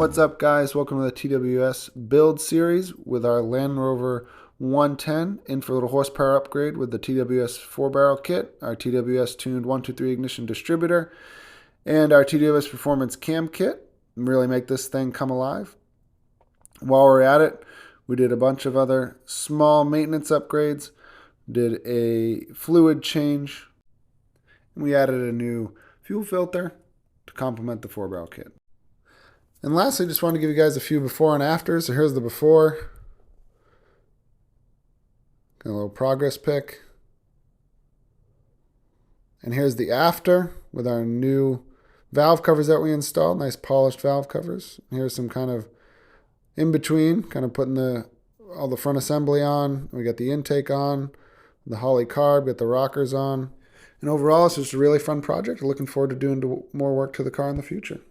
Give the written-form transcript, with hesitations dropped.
What's up, guys? Welcome to the TWS build series with our Land Rover 110 in for a little horsepower upgrade with the TWS 4-barrel kit, our TWS tuned 123 ignition distributor, and our TWS performance cam kit. Really make this thing come alive. While we're at it, we did a bunch of other small maintenance upgrades, did a fluid change, and we added a new fuel filter to complement the 4-barrel kit. And lastly, just wanted to give you guys a few before and after. So here's the before. Got a little progress pic. And here's the after with our new valve covers that we installed. Nice polished valve covers. And here's some kind of in between, kind of putting all the front assembly on. We got the intake on, the Holley carb, got the rockers on. And overall, it's just a really fun project. Looking forward to doing more work to the car in the future.